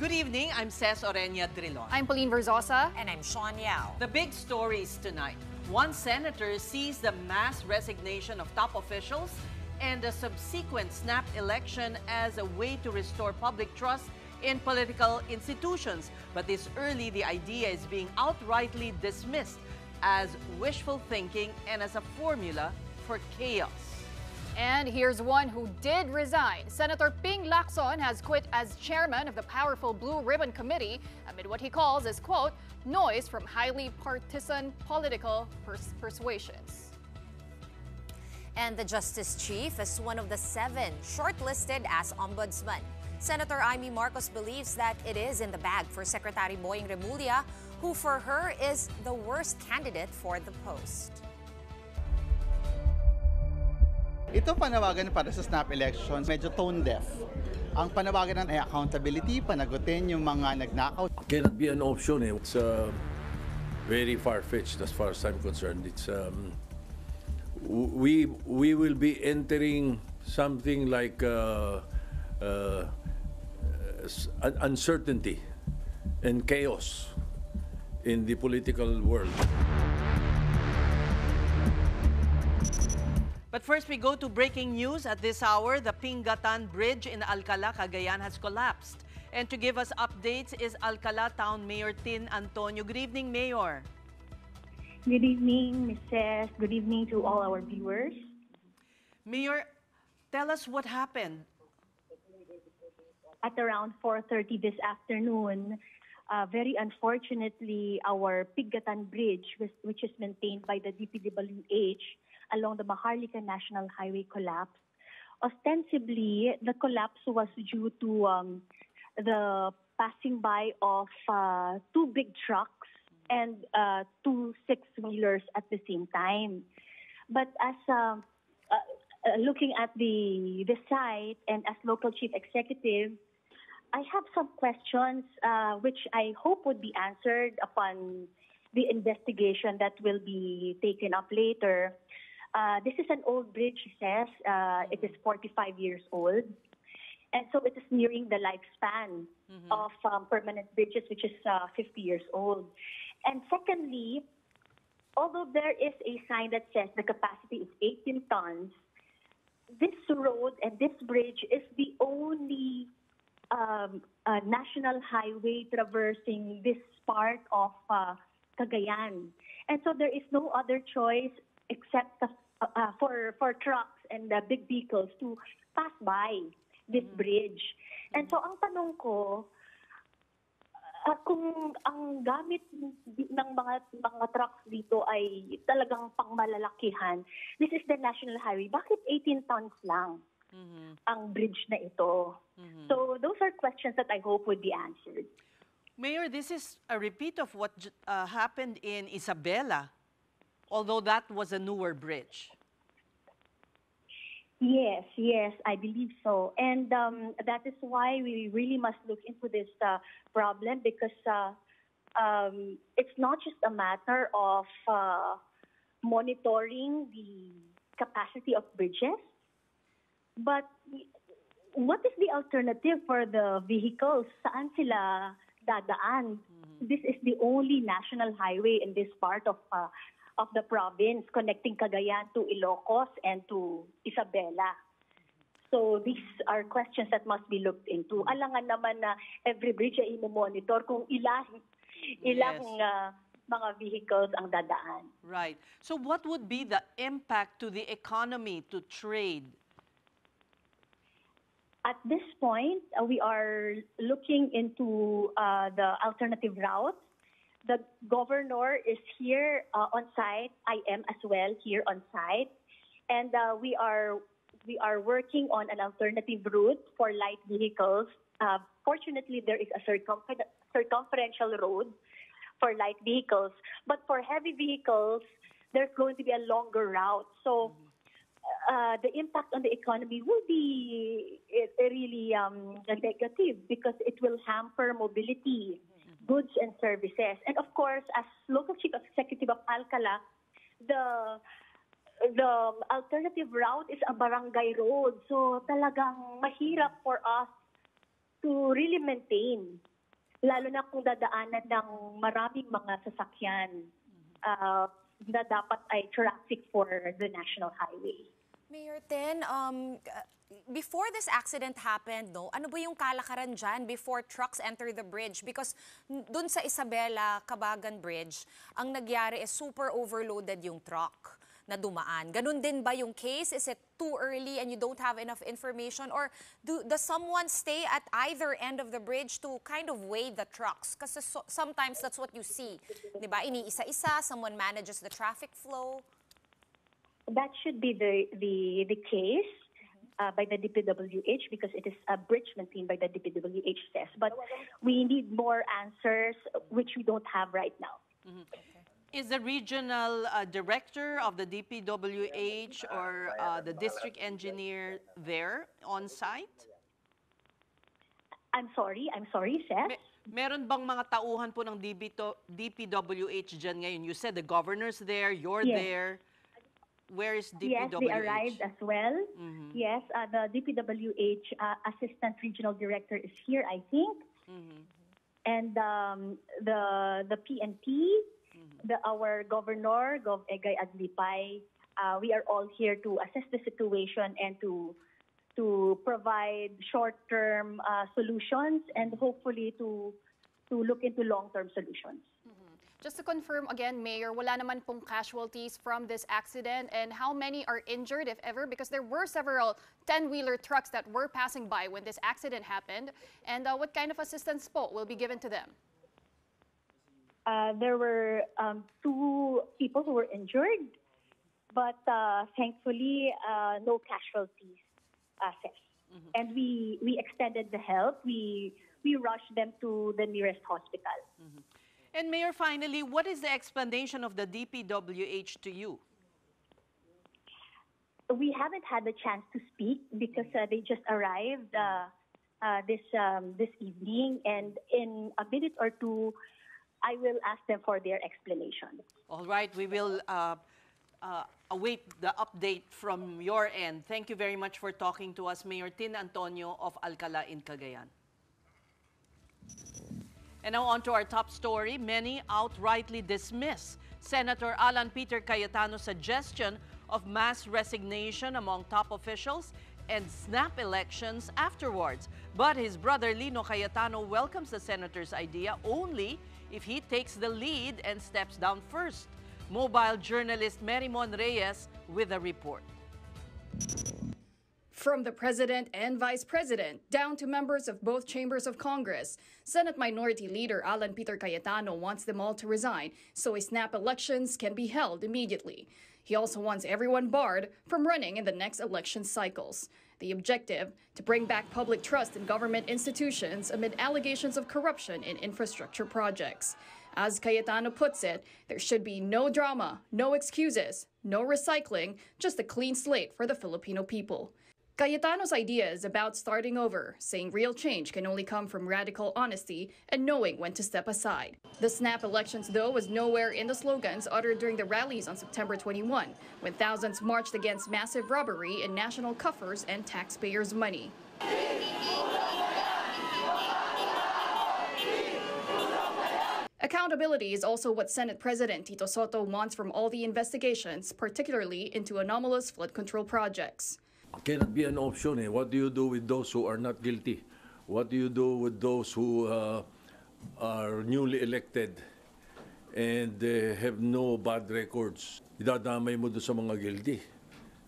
Good evening, I'm Ces Orenia Drilon. I'm Pauline Verzosa. And I'm Sean Yao. The big stories tonight. One senator sees the mass resignation of top officials and the subsequent snap election as a way to restore public trust in political institutions. But this early, the idea is being outrightly dismissed as wishful thinking and as a formula for chaos. And here's one who did resign. Senator Ping Lacson has quit as chairman of the powerful Blue Ribbon Committee amid what he calls as, quote, noise from highly partisan political persuasions. And the Justice Chief is one of the 7 shortlisted as ombudsman. Senator Amy Marcos believes that it is in the bag for Secretary Boying Remulla, who for her is the worst candidate for the post. Ito panawagan para sa snap elections, medyo tone deaf. Ang panawagan ng accountability, panagutin yung mga nagnakaw. Cannot be an option. It's very far-fetched as far as I'm concerned. It's we will be entering something like uncertainty and chaos in the political world. But first, we go to breaking news at this hour. The Pingatan Bridge in Alcala, Cagayan has collapsed. And to give us updates is Alcala Town Mayor Tin Antonio. Good evening, Mayor. Good evening, Mrs. Good evening to all our viewers. Mayor, tell us what happened. At around 4:30 this afternoon, very unfortunately, our Pingatan Bridge, which is maintained by the DPWH, along the Maharlika National Highway collapsed. Ostensibly, the collapse was due to the passing by of 2 big trucks and 2 6-wheelers at the same time. But as looking at the site and as local chief executive, I have some questions which I hope would be answered upon the investigation that will be taken up later. This is an old bridge, he says. It is 45 years old. And so it is nearing the lifespan of permanent bridges, which is 50 years old. And secondly, although there is a sign that says the capacity is 18 tons, this road and this bridge is the only national highway traversing this part of Cagayan. And so there is no other choice except for trucks and big vehicles to pass by this bridge. And so ang tanong ko, kung ang gamit ng mga trucks dito ay talagang pangmalalakihan, this is the national highway, bakit 18 tons lang ang bridge na ito? So those are questions that I hope would be answered. Mayor, this is a repeat of what happened in Isabela, although that was a newer bridge. Yes, I believe so. And that is why we really must look into this problem, because it's not just a matter of monitoring the capacity of bridges, but what is the alternative for the vehicles? Saan sila dadaan? This is the only national highway in this part of the province, connecting Cagayan to Ilocos and to Isabela. So these are questions that must be looked into. Alangan naman na every bridge ay i-monitor kung ilang mga vehicles ang dadaan. Right. So what would be the impact to the economy, to trade? At this point, we are looking into the alternative routes. The governor is here on site. I am as well here on site. And we are working on an alternative route for light vehicles. Fortunately, there is a circumferential road for light vehicles. But for heavy vehicles, there's going to be a longer route. So the impact on the economy will be really negative, because it will hamper mobility, goods and services. And of course, as local chief executive of Alcala, the alternative route is a barangay road. So talagang mahirap for us to really maintain lalo na kung dadaanan ng maraming mga sasakyan na dapat ay traffic for the national highway. Mayor Tin, before this accident happened, no, ano ba yung kalakaran dyan before trucks enter the bridge? Because dun sa Isabela, Cabagan Bridge, ang nagyari is super overloaded yung truck na dumaan. Ganun din ba yung case? Is it too early and you don't have enough information? Or does someone stay at either end of the bridge to kind of weigh the trucks? Kasi sometimes that's what you see. Diba? Iniisa-isa, someone manages the traffic flow. That should be the case by the DPWH because it is a bridge maintained by the DPWH says. But we need more answers which we don't have right now. Mm-hmm. Is the regional director of the DPWH or the district engineer there on site? I'm sorry, Seth. Meron bang mga tauhan po ng DPWH dyan ngayon? You said the governor's there, you're Yes. there. Where is DPWH? Yes, they arrived as well. Mm-hmm. Yes, the DPWH assistant regional director is here, I think. Mm-hmm. And the PNP, our governor, Gov. Egay Aglipay, we are all here to assess the situation and to provide short-term solutions and hopefully to look into long-term solutions. Just to confirm again, Mayor, wala naman pong casualties from this accident, and how many are injured, if ever? Because there were several 10-wheeler trucks that were passing by when this accident happened. And what kind of assistance po will be given to them? There were 2 people who were injured, but thankfully no casualties, Seth. And we extended the help. We rushed them to the nearest hospital. And Mayor, finally, what is the explanation of the DPWH to you? We haven't had the chance to speak because they just arrived this evening, and in a minute or two, I will ask them for their explanation. All right, we will await the update from your end. Thank you very much for talking to us, Mayor Tin Antonio of Alcala in Cagayan. And now on to our top story. Many outrightly dismiss Senator Alan Peter Cayetano's suggestion of mass resignation among top officials and snap elections afterwards. But his brother Lino Cayetano welcomes the senator's idea only if he takes the lead and steps down first. Mobile journalist Merimon Reyes with a report. From the president and vice president down to members of both chambers of Congress, Senate Minority Leader Alan Peter Cayetano wants them all to resign so a snap elections can be held immediately. He also wants everyone barred from running in the next election cycles. The objective, to bring back public trust in government institutions amid allegations of corruption in infrastructure projects. As Cayetano puts it, there should be no drama, no excuses, no recycling, just a clean slate for the Filipino people. Cayetano's idea is about starting over, saying real change can only come from radical honesty and knowing when to step aside. The snap elections, though, was nowhere in the slogans uttered during the rallies on September 21, when thousands marched against massive robbery in national coffers and taxpayers' money. Accountability is also what Senate President Tito Sotto wants from all the investigations, particularly into anomalous flood control projects. Cannot be an option. What do you do with those who are not guilty? What do you do with those who are newly elected and have no bad records? Idadamay mo doon sa mga guilty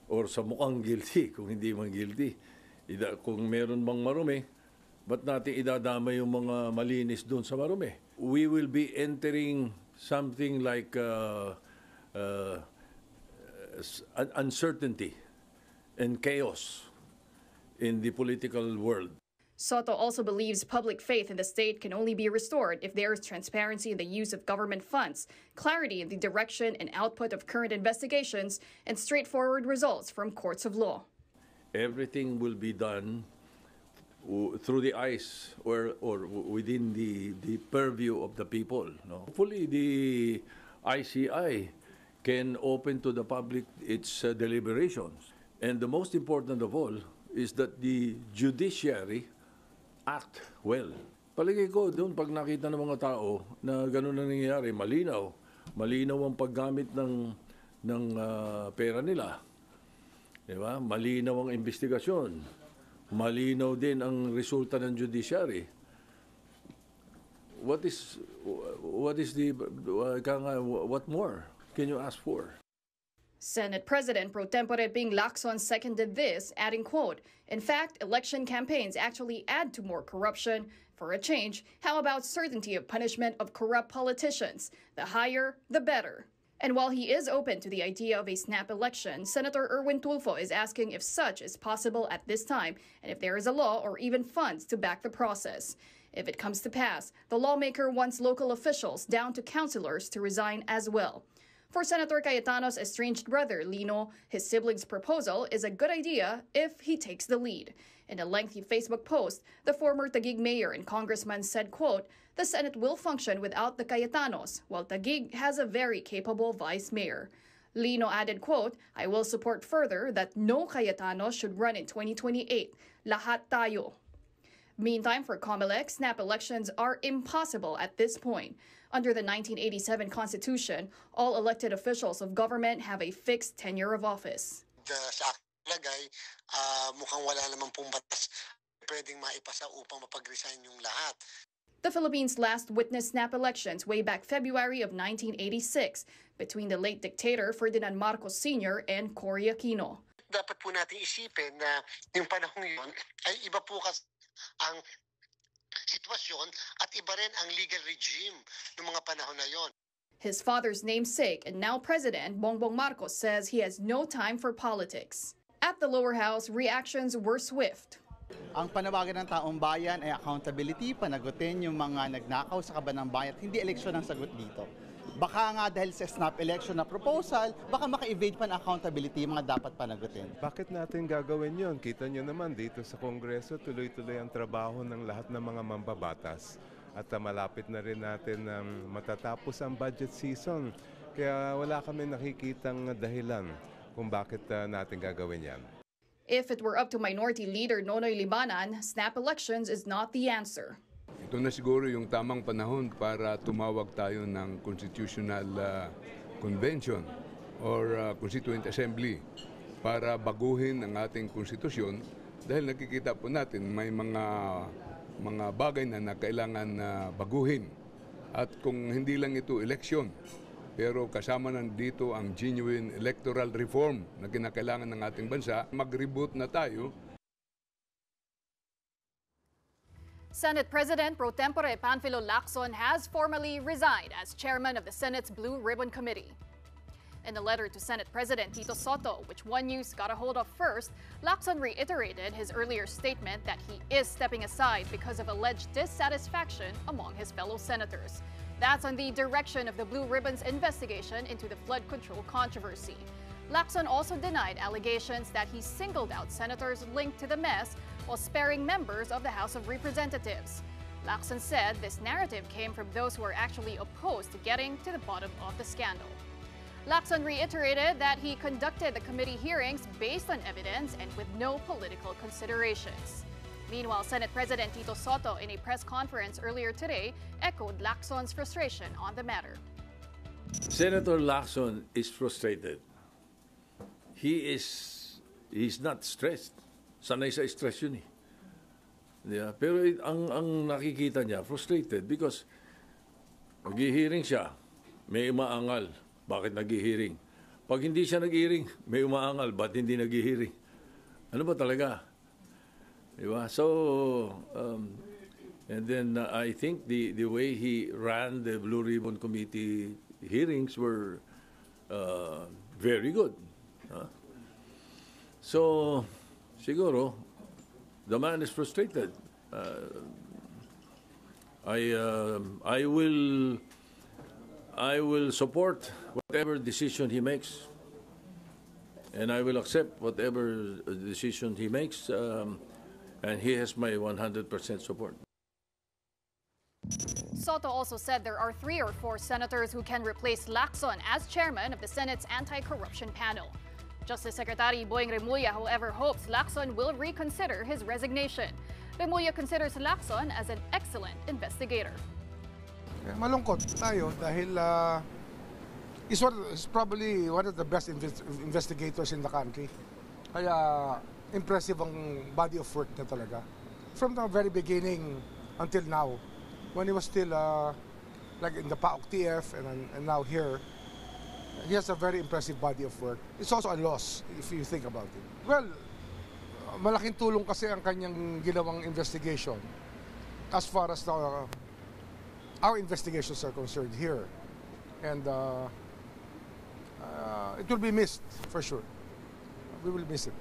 or sa mukhang guilty kung hindi man guilty. Kung meron bang marumi, ba't natin idadamay yung mga malinis doon sa marumi? We will be entering something like uncertainty and chaos in the political world. Sotto also believes public faith in the state can only be restored if there is transparency in the use of government funds, clarity in the direction and output of current investigations, and straightforward results from courts of law. Everything will be done through the eyes or within the purview of the people. No? Hopefully the ICI can open to the public its deliberations. And the most important of all is that the judiciary act well. Palagay ko doon pag nakita ng mga tao na gano'n na nangyayari, malinaw ang paggamit ng pera nila. Di ba? Malinaw ang investigasyon. Malinaw din ang resulta ng judiciary. What more can you ask for? Senate President Pro Tempore Ping Lacson seconded this, adding, quote, "In fact, election campaigns actually add to more corruption. For a change, how about certainty of punishment of corrupt politicians? The higher, the better." And while he is open to the idea of a snap election, Senator Erwin Tulfo is asking if such is possible at this time and if there is a law or even funds to back the process. If it comes to pass, the lawmaker wants local officials down to councilors to resign as well. For Senator Cayetano's estranged brother, Lino, his sibling's proposal is a good idea if he takes the lead. In a lengthy Facebook post, the former Taguig mayor and congressman said, quote, "The Senate will function without the Cayetanos, while Taguig has a very capable vice mayor." Lino added, quote, "I will support further that no Cayetanos should run in 2028. Lahat tayo." Meantime, for COMELEC, snap elections are impossible at this point. Under the 1987 Constitution, all elected officials of government have a fixed tenure of office. Sa lagay, mukhang wala namang pong batas pwedeng maipasa upang mapag-resign yung lahat. The Philippines last witnessed snap elections way back February of 1986 between the late dictator Ferdinand Marcos Sr. and Cory Aquino. Dapat po natin isipin na yung panahon yun ay iba po kasi ang sitwasyon at iba rin ang legal regime ng mga panahon na yon. His father's namesake and now President Bongbong Marcos says he has no time for politics. At the lower house, reactions were swift. Ang panawagan ng taong bayan ay accountability, panagutin yung mga nagnakaw sa kaban ng bayan. Hindi eleksyon ang sagot dito. Baka nga dahil sa snap election na proposal, baka maka-evade pa ng accountability yung mga dapat panagutin. Bakit natin gagawin yon? Kita nyo naman dito sa Kongreso, tuloy-tuloy ang trabaho ng lahat ng mga mambabatas. At malapit na rin natin matatapos ang budget season. Kaya wala kami nakikitang dahilan kung bakit natin gagawin yan. If it were up to Minority Leader Nonoy Libanan, snap elections is not the answer. Ito na siguro yung tamang panahon para tumawag tayo ng Constitutional Convention or Constituent Assembly para baguhin ang ating konstitusyon dahil nakikita po natin may mga bagay na kailangan baguhin. At kung hindi lang ito eleksyon, pero kasama nandito ang genuine electoral reform na kinakailangan ng ating bansa, mag-reboot na tayo. Senate President Pro Tempore Panfilo Lacson has formally resigned as chairman of the Senate's Blue Ribbon Committee. In a letter to Senate President Tito Sotto, which One News got a hold of first, Lacson reiterated his earlier statement that he is stepping aside because of alleged dissatisfaction among his fellow senators. That's on the direction of the Blue Ribbon's investigation into the flood control controversy. Lacson also denied allegations that he singled out senators linked to the mess while sparing members of the House of Representatives. Lacson said this narrative came from those who are actually opposed to getting to the bottom of the scandal. Lacson reiterated that he conducted the committee hearings based on evidence and with no political considerations. Meanwhile, Senate President Tito Sotto, in a press conference earlier today, echoed Lacson's frustration on the matter. Senator Lacson is frustrated. He's not stressed. Sanay sa stress yun eh. Yeah. Pero ang nakikita niya, frustrated because nag-hearing siya, may umaangal. Bakit nag-hearing? Pag hindi siya nag-hearing, may umaangal. Ba't hindi nag-hearing? Ano ba talaga? Diba? So, and then I think the way he ran the Blue Ribbon Committee hearings were very good. So, siguro, the man is frustrated. I will support whatever decision he makes, and I will accept whatever decision he makes. And he has my 100% support. Sotto also said there are 3 or 4 senators who can replace Lacson as chairman of the Senate's anti-corruption panel. Justice Secretary Boying Remulla, however, hopes Lacson will reconsider his resignation. Remulla considers Lacson as an excellent investigator. Malungkot tayo dahil he's probably one of the best investigators in the country. Kaya impressive ang body of work niya talaga. From the very beginning until now, when he was still like in the PAOK TF and now here, he has a very impressive body of work. It's also a loss if you think about it. Well, malaking tulong kasi ang kanyang ginawang investigation as far as our investigations are concerned here. And it will be missed for sure. We will miss it,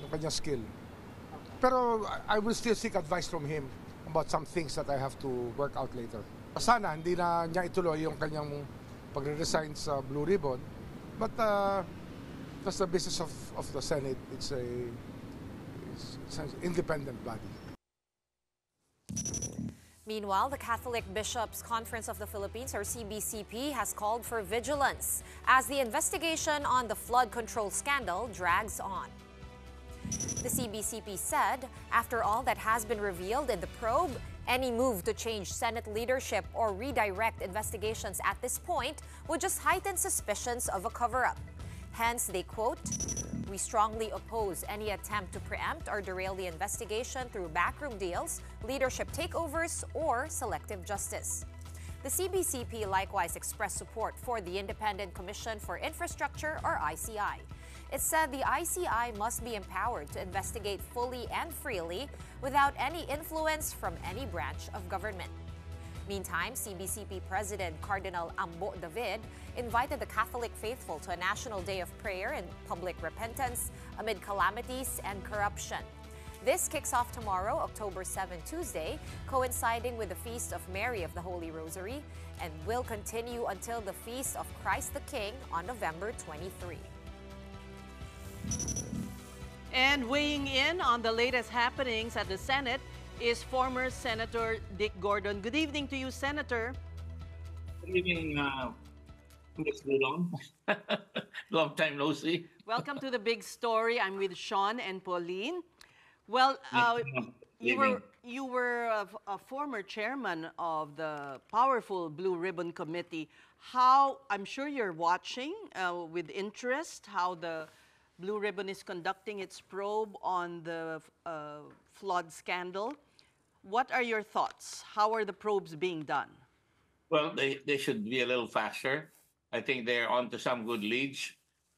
yung kanyang skill. Pero I will still seek advice from him about some things that I have to work out later. Sana hindi na niya ituloy yung kanyang pagre-resign sa Blue Ribbon. But that's the business of the Senate. It's an independent body. Meanwhile, the Catholic Bishops' Conference of the Philippines, or CBCP, has called for vigilance as the investigation on the flood control scandal drags on. The CBCP said, after all that has been revealed in the probe, any move to change Senate leadership or redirect investigations at this point would just heighten suspicions of a cover-up. Hence, they quote, "We strongly oppose any attempt to preempt or derail the investigation through backroom deals, leadership takeovers, or selective justice." The CBCP likewise expressed support for the Independent Commission for Infrastructure, or ICI. It said the ICI must be empowered to investigate fully and freely without any influence from any branch of government. Meantime, CBCP President Cardinal Ambo David invited the Catholic faithful to a national day of prayer and public repentance amid calamities and corruption. This kicks off tomorrow, October 7, Tuesday, coinciding with the Feast of Mary of the Holy Rosary, and will continue until the Feast of Christ the King on November 23. And weighing in on the latest happenings at the Senate is former Senator Dick Gordon. Good evening to you, Senator. Good evening, Ms. Dulong. Long time no see. Welcome to the big story. I'm with Sean and Pauline. Well, you were a former chairman of the powerful Blue Ribbon Committee. I'm sure you're watching with interest how the Blue Ribbon is conducting its probe on the flood scandal. What are your thoughts? How are the probes being done? Well, they should be a little faster. I think they're on to some good leads.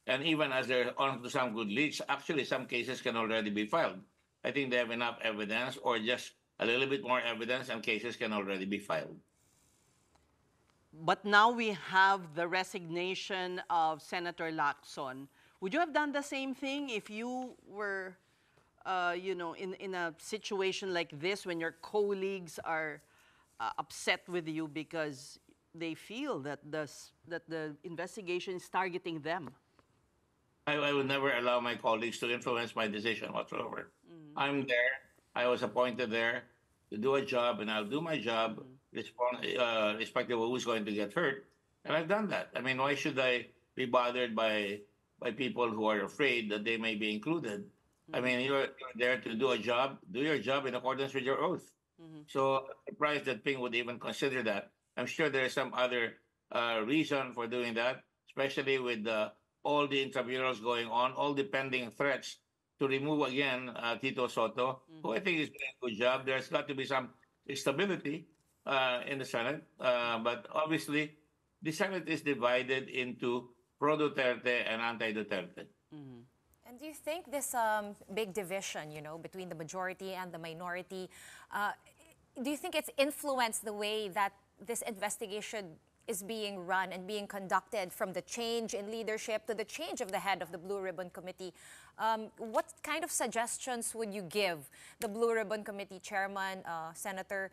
And even as they're on to some good leads, actually some cases can already be filed. I think they have enough evidence, or just a little bit more evidence, and cases can already be filed. But now we have the resignation of Senator Lacson. Would you have done the same thing if you were, in a situation like this, when your colleagues are upset with you because they feel that the investigation is targeting them? I would never allow my colleagues to influence my decision whatsoever. I'm there. I was appointed there to do a job, and I'll do my job, respective of who's going to get hurt. And I've done that. I mean, why should I be bothered by people who are afraid that they may be included? I mean, you're there to do a job. Do your job in accordance with your oath. So I'm surprised that Ping would even consider that. I'm sure there is some other reason for doing that, especially with all the intramuros going on, all the pending threats to remove again Tito Soto, who I think is doing a good job. There's got to be some stability in the Senate. But obviously, the Senate is divided into pro-Duterte and anti-Duterte. And do you think this big division, between the majority and the minority, do you think it's influenced the way that this investigation is being run and being conducted, from the change in leadership to the change of the head of the Blue Ribbon Committee? What kind of suggestions would you give the Blue Ribbon Committee chairman, Senator,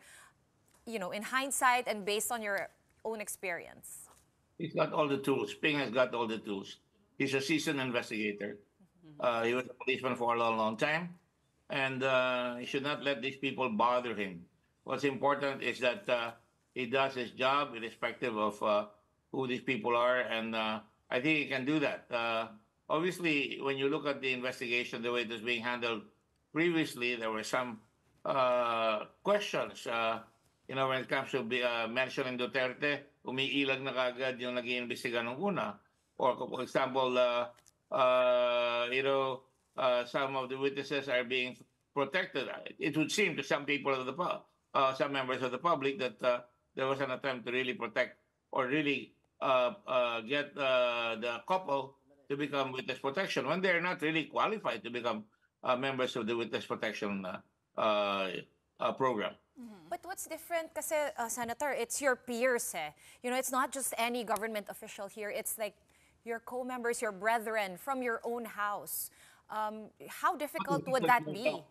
in hindsight and based on your own experience? He's got all the tools. Ping has got all the tools. He's a seasoned investigator. He was a policeman for a long, long time. And he should not let these people bother him. What's important is that he does his job irrespective of who these people are. And I think he can do that. Obviously, when you look at the investigation, the way it was being handled previously, there were some questions. When it comes to mentioning Duterte, umiilag na kagad yung nag-iimbestiga nung una. Or for example, some of the witnesses are being protected. It would seem to some people of the some members of the public that there was an attempt to really protect or really get the couple to become witness protection when they're not really qualified to become members of the witness protection program. But what's different kasi, Senator, it's your peers eh. It's not just any government official here. It's like your co-members, your brethren from your own house. How difficult would that be?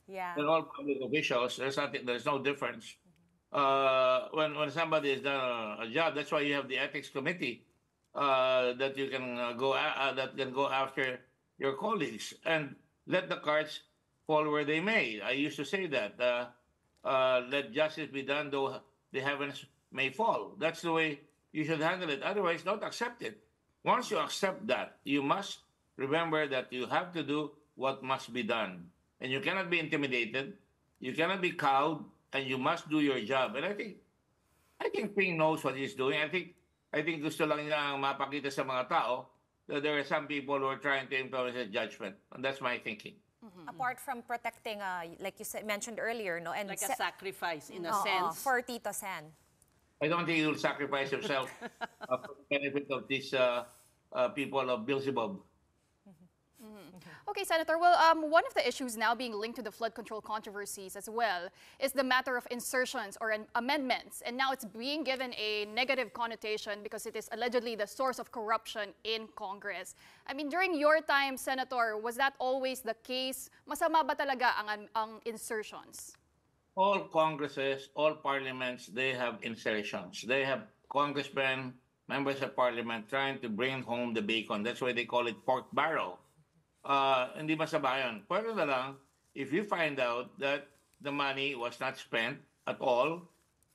Yeah. They're all public officials. There's no difference. When somebody has done a job, that's why you have the ethics committee that you can go after your colleagues and let the cards fall where they may. I used to say that let justice be done, though the heavens may fall. That's the way you should handle it. Otherwise, don't accept it. Once you accept that, you must remember that you have to do what must be done. And you cannot be intimidated. You cannot be cowed, and you must do your job. And I think Ping knows what he's doing. I think gusto lang niya mapakita sa mga tao that there are some people who are trying to influence his judgment. And that's my thinking. Apart from protecting, like you mentioned earlier, no, and like a sacrifice in a sense for Tito Sen. I don't think he will sacrifice himself for the benefit of these people of Beelzebub. Okay, Senator. Well, one of the issues now being linked to the flood control controversies as well is the matter of insertions or amendments. And now it's being given a negative connotation because it is allegedly the source of corruption in Congress. I mean, during your time, Senator, was that always the case? Masama ba talaga ang insertions? All Congresses, all parliaments, they have insertions. They have congressmen, members of parliament trying to bring home the bacon. That's why they call it pork barrel. Hindi masama yun. Pero na lang, if you find out that the money was not spent at all,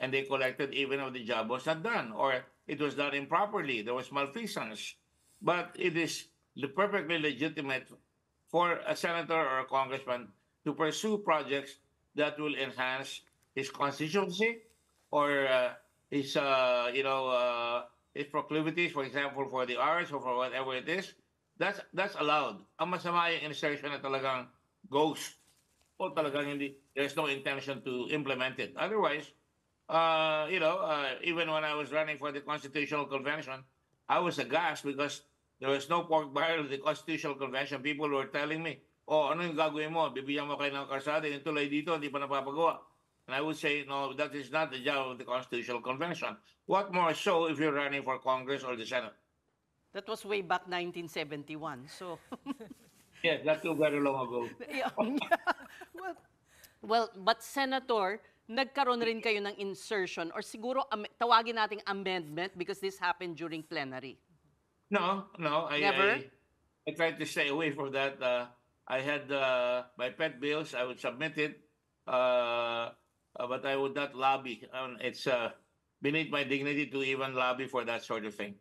and they collected even if the job was not done, or it was done improperly, there was malfeasance. But it is perfectly legitimate for a senator or a congressman to pursue projects that will enhance his constituency or his proclivities, for example, for the arts or for whatever it is. That's allowed. Ang masama yung insertion na talagang ghost o talagang hindi, there's no intention to implement it. Otherwise, even when I was running for the Constitutional Convention, I was aghast because there was no pork barrel at the Constitutional Convention. People were telling me, ano yung gagawin mo? Bibigyan mo kayo ng karsada, yung tulay dito, hindi pa napapagawa. And I would say, no, that is not the job of the Constitutional Convention. What more so if you're running for Congress or the Senate? That was way back 1971. So yes, that's too very long ago. well, but Senator, nagkaroon rin kayo ng insertion or siguro tawagin nating amendment because this happened during plenary. No. Never? I tried to stay away from that. I had my pet bills. I would submit it, but I would not lobby. It's beneath my dignity to even lobby for that sort of thing.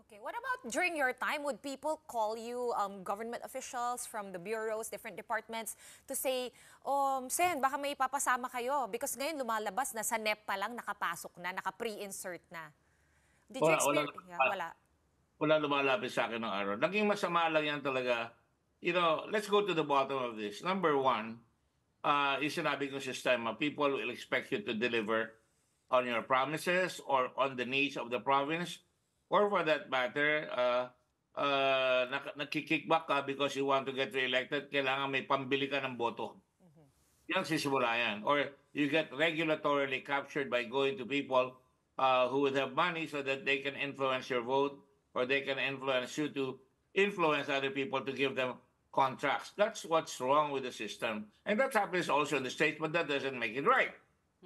Okay, what about during your time? Would people call you government officials from the bureaus, different departments, to say, Sen, baka may papasama kayo? Because ngayon lumalabas na sa NEP pa lang nakapasok na, naka-pre-insert na. Did you experience? Wala lumalapit sa akin ng araw. Naging masama lang yan talaga. Let's go to the bottom of this. Number one, yung sinabi kong sistema, people will expect you to deliver on your promises or on the needs of the province. Or for that matter, nakikickback ka because you want to get re-elected, kailangan may pambili ka ng boto. Yan sisimula yan. Or you get regulatorily captured by going to people who would have money so that they can influence your vote or they can influence you to influence other people to give them contracts. That's what's wrong with the system. And that happens also in the States, but that doesn't make it right.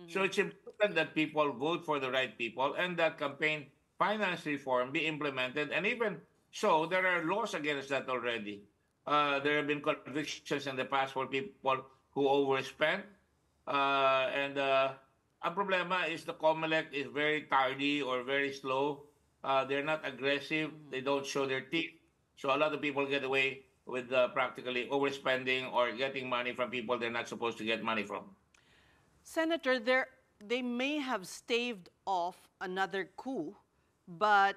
So it's important that people vote for the right people and that campaign finance reform be implemented. And even so, there are laws against that already. There have been convictions in the past for people who overspent. And ang problema is the COMELEC is very tardy or very slow. They're not aggressive. They don't show their teeth. So a lot of people get away with practically overspending or getting money from people they're not supposed to get money from. Senator, they may have staved off another coup, but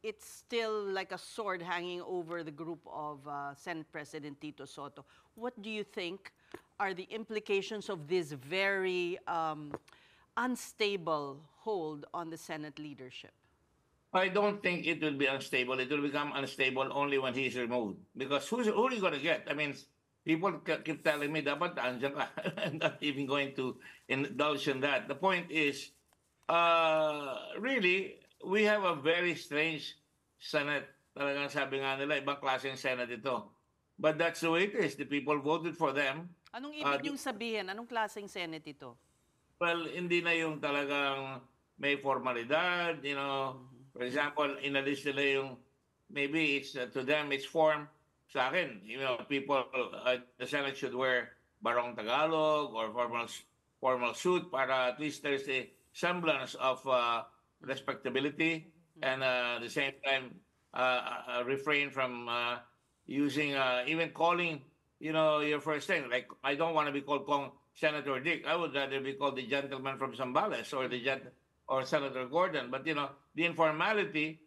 it's still like a sword hanging over the group of Senate President Tito Soto. What do you think are the implications of this very unstable hold on the Senate leadership? I don't think it will be unstable. It will become unstable only when he is removed. Because who are you going to get? I mean, people keep telling me, dapat andyan ka. I'm not even going to indulge in that. The point is, really, we have a very strange Senate. Talagang sabi nga nila, ibang klaseng Senate ito. But that's the way it is. The people voted for them. Anong ibig niyong sabihin? Anong klaseng Senate ito? Well, hindi na yung talagang may formalidad, you know. For example, inalis nila yung, maybe it's to them it's form. Sa akin, you know, people, the Senate should wear barong Tagalog or formal suit para at least there's a semblance of respectability, and at the same time refrain from using, even calling, you know, your first name. Like, I don't want to be called Senator Dick. I would rather be called the gentleman from Zambales or Senator Gordon. But, you know, the informality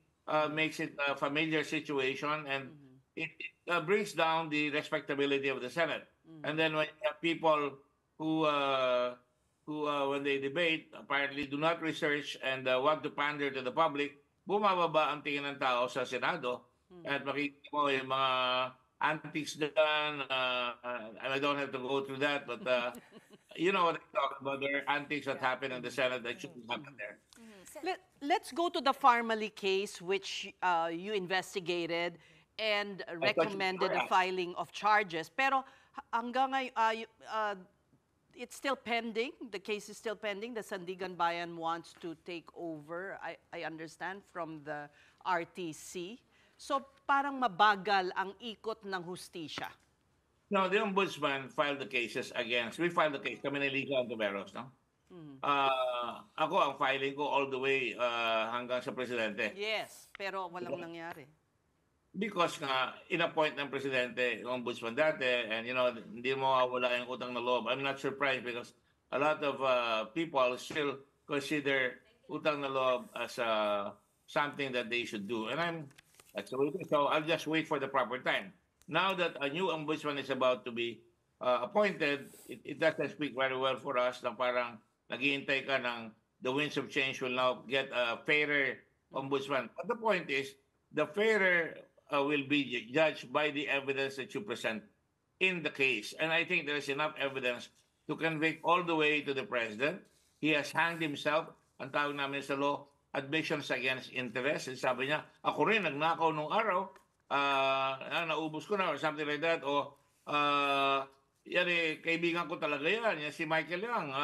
makes it a familiar situation, and it brings down the respectability of the Senate. And then when you have people who when they debate, apparently do not research and want to pander to the public, bumababa ang tingin ng tao sa Senado. At makikita mo yung mga antics dyan. I don't have to go through that, but you know what I talk about. There are antics that happen in the Senate that shouldn't happen there. Let's go to the Farmally case, which you investigated and recommended the filing of charges. Pero hanggang ngayon, it's still pending. The case is still pending. The Sandigan Bayan wants to take over, I understand, from the RTC. So parang mabagal ang ikot ng hustisya. No, the Ombudsman filed the cases against, we filed the case, kami ni Liga Antiveros, no? Ako, ang filing ko all the way hanggang sa Presidente. Yes, pero walang nangyari. Because nga, in-appoint ng Presidente yung Ombudsman dati, and you know, hindi mo mawala yung utang na loob. I'm not surprised because a lot of people still consider utang na loob as something that they should do. And that's the way it is. So I'll just wait for the proper time. Now that a new Ombudsman is about to be appointed, it doesn't speak very well for us na parang naghihintay ka ng the winds of change will now get a fairer Ombudsman. But the point is, the fairer will be judged by the evidence that you present in the case. And I think there is enough evidence to convict all the way to the President. He has hanged himself. Ang tawag namin sa law, admissions against interest. And sabi niya, ako rin, nagnakaw nung araw, naubos ko na or something like that. O, yan kaibigan ko talaga yan. Yan si Michael Yang,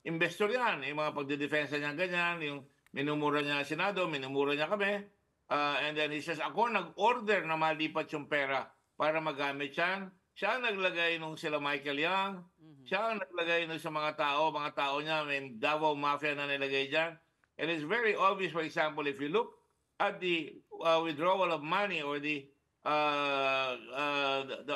investor yan. Yung mga pagdedefensa niya ganyan, yung minumura niya Senado, minumura niya kami. And then he says, ako nag-order na malipat yung pera para magamit yan. Siya naglagay nung sila Michael Yang. Siya naglagay nung sa mga tao niya, may Davao Mafia na nilagay dyan. And it's very obvious, for example, if you look at the withdrawal of money or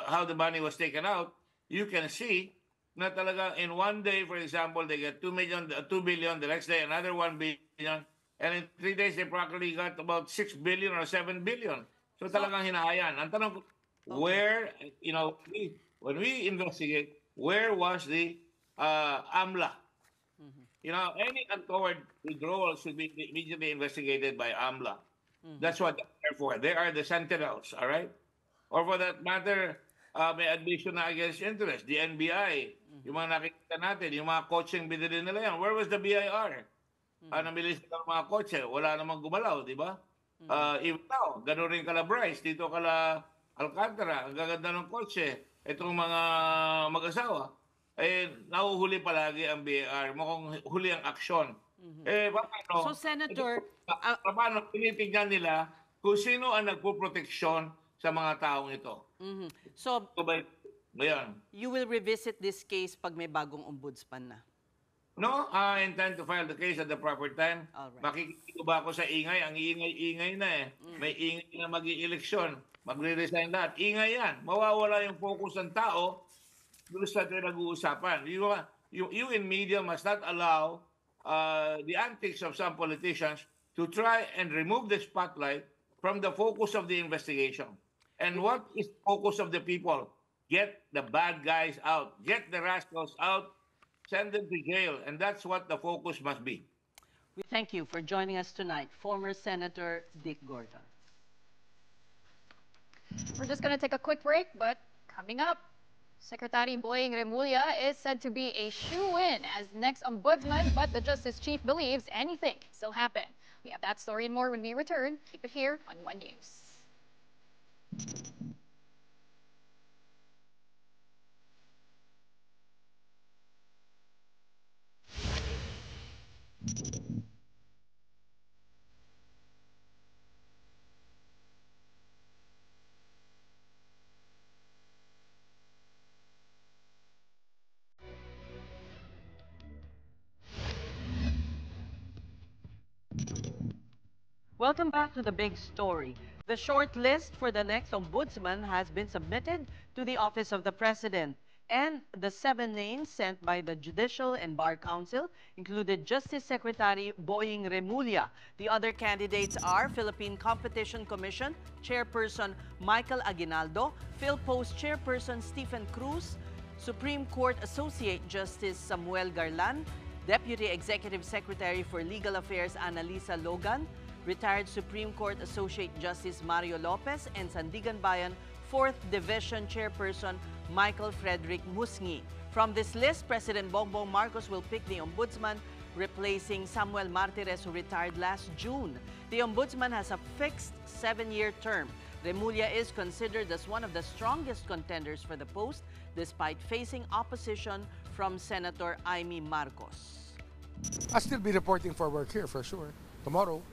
how the money was taken out, you can see na talaga in one day, for example, they get 2 billion, the next day another 1 billion. And in 3 days, they practically got about 6 billion or 7 billion. So talagang hinahayan. Ang tanong, where, you know, when we investigate, where was the AMLA? You know, any untoward withdrawal should be immediately investigated by AMLA. That's what they're there for. They are the sentinels, all right? Or for that matter, may admission na against interest, the NBI, yung mga nakikita natin, yung mga coaching binili nila yan. Where was the BIR? Namili sila ng mga kotse, wala namang gumalaw, di ba? Even now, gano'n rin kala Bryce, dito kala Alcantara, ang gaganda ng kotse, itong mga mag-asawa, nahuhuli palagi ang BIR, mukhang huli ang aksyon. Paano? So, Senator, paano tinitignan nila kung sino ang nagpuproteksyon sa mga taong ito? So, ngayon, you will revisit this case pag may bagong ombudsman na? No, I intend to file the case at the proper time. Alright. Makikita ba ako sa ingay? Ang ingay na eh. May ingay na mag-i-eleksyon. Magre-resign lahat. Ingay yan. Mawawala yung focus ng tao doon sa nag-uusapan. You in media must not allow the antics of some politicians to try and remove the spotlight from the focus of the investigation. And what is the focus of the people? Get the bad guys out, get the rascals out, send them to jail, and that's what the focus must be. We thank you for joining us tonight, former Senator Dick Gordon. We're just going to take a quick break, but coming up, Secretary Boying Remulla is said to be a shoo-in as next ombudsman, but the Justice Chief believes anything can still happen. We have that story and more when we return. Keep it here on One News. Welcome back to the big story. The short list for the next ombudsman has been submitted to the Office of the President, and the 7 names sent by the Judicial and Bar Council included Justice Secretary Boying Remulla. The other candidates are Philippine Competition Commission Chairperson Michael Aguinaldo, PhilPost Chairperson Stephen Cruz, Supreme Court Associate Justice Samuel Garlan, Deputy Executive Secretary for Legal Affairs Annalisa Logan, retired Supreme Court Associate Justice Mario Lopez, and Sandigan Bayan 4th Division Chairperson Michael Frederick Musngi. From this list, President Bongbong Marcos will pick the ombudsman, replacing Samuel Martires, who retired last June. The ombudsman has a fixed 7-year term. Remulla is considered as one of the strongest contenders for the post, despite facing opposition from Senator Amy Marcos. I'll still be reporting for work here for sure. Tomorrow.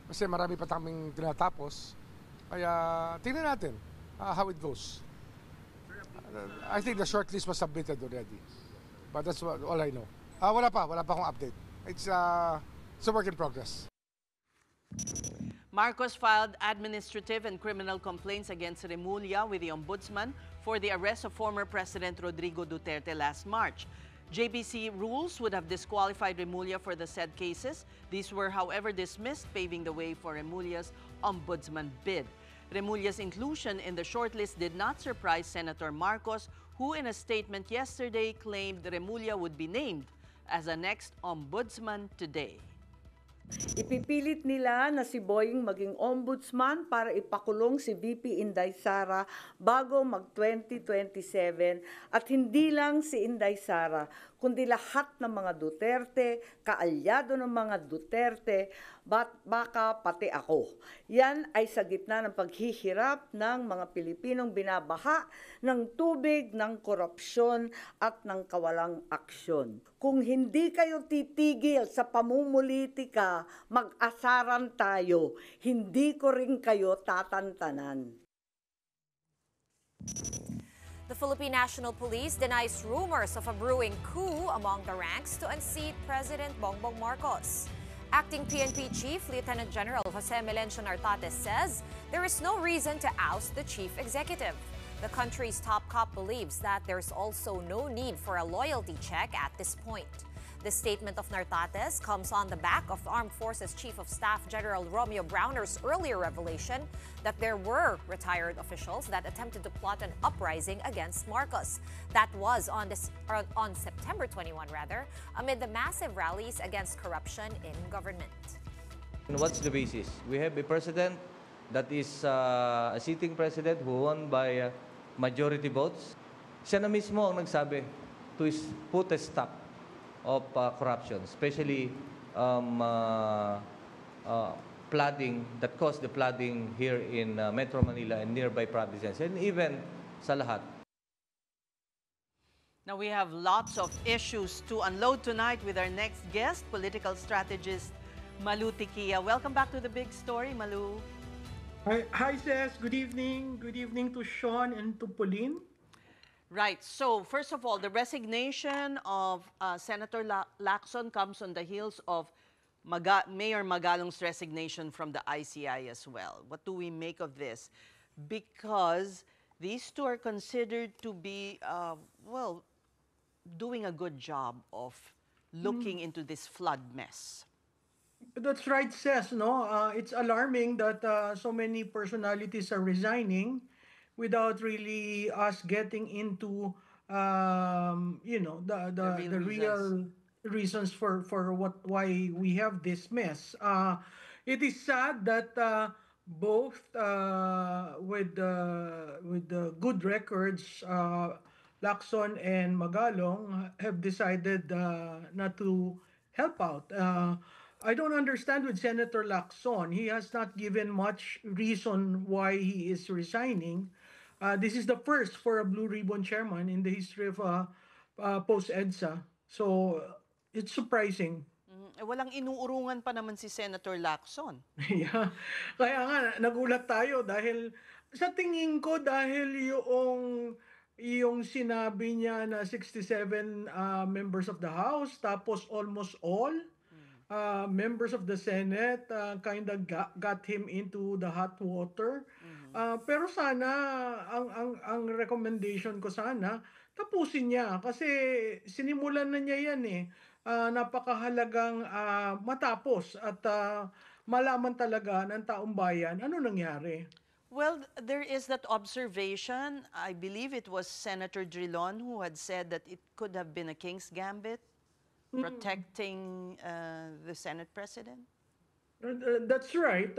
Kasi marami pa kaming tinatapos. Kaya tingnan natin how it goes. I think the shortlist was submitted already. But that's all I know. Wala pa akong update. It's a work in progress. Marcos filed administrative and criminal complaints against Remulla with the ombudsman for the arrest of former President Rodrigo Duterte last March. JBC rules would have disqualified Remulla for the said cases. These were, however, dismissed, paving the way for Remulla's ombudsman bid. Remulla's inclusion in the shortlist did not surprise Senator Marcos, who in a statement yesterday claimed Remulla would be named as the next ombudsman today. Ipipilit nila na si Boying maging ombudsman para ipakulong si VP Inday Sara bago mag-2027, at hindi lang si Inday Sara, kundi lahat ng mga Duterte, kaalyado ng mga Duterte, baka pati ako. Yan ay sa gitna ng paghihirap ng mga Pilipinong binabaha ng tubig, ng korupsyon at ng kawalang aksyon. Kung hindi kayo titigil sa pamumulitika, mag-asaran tayo. Hindi ko rin kayo tatantanan. The Philippine National Police denies rumors of a brewing coup among the ranks to unseat President Bongbong Marcos. Acting PNP Chief Lieutenant General Jose Melencio Nartates says there is no reason to oust the chief executive. The country's top cop believes that there's also no need for a loyalty check at this point. The statement of Nartates comes on the back of Armed Forces Chief of Staff General Romeo Browner's earlier revelation that there were retired officials that attempted to plot an uprising against Marcos. That was on September 21, amid the massive rallies against corruption in government. And what's the basis? We have a president that is a sitting president who won by majority votes. Siya na mismo ang nagsabi to put a stop of corruption, especially flooding that caused the flooding here in Metro Manila and nearby provinces, and even sa lahat. Now we have lots of issues to unload tonight with our next guest, political strategist Malu Tiquia. Welcome back to the big story, Malu. Hi, Ces. Good evening. Good evening to Sean and to Pauline. Right. So, first of all, the resignation of Senator Lacson comes on the heels of Mayor Magalong's resignation from the ICI as well. What do we make of this? Because these two are considered to be, well, doing a good job of looking into this flood mess. That's right, Ses. No, it's alarming that so many personalities are resigning without really us getting into, The the real reasons. real reasons for why we have this mess. It is sad that both with the good records, Lacson and Magalong have decided not to help out. I don't understand with Senator Lacson. He has not given much reason why he is resigning. This is the first for a Blue Ribbon chairman in the history of post-EDSA. So it's surprising. Walang inuurungan pa naman si Senator Lacson. Yeah. Kaya nga, nagulat tayo dahil sa tingin ko dahil yung sinabi niya na 67 members of the House, tapos almost all members of the Senate kind of got him into the hot water. Pero sana, ang recommendation ko sana, tapusin niya kasi sinimulan na niya yan eh. Napakahalagang matapos at malaman talaga ng taong bayan ano nangyari. Well, there is that observation. I believe it was Senator Drilon who had said that it could have been a king's gambit protecting the Senate president. That's right.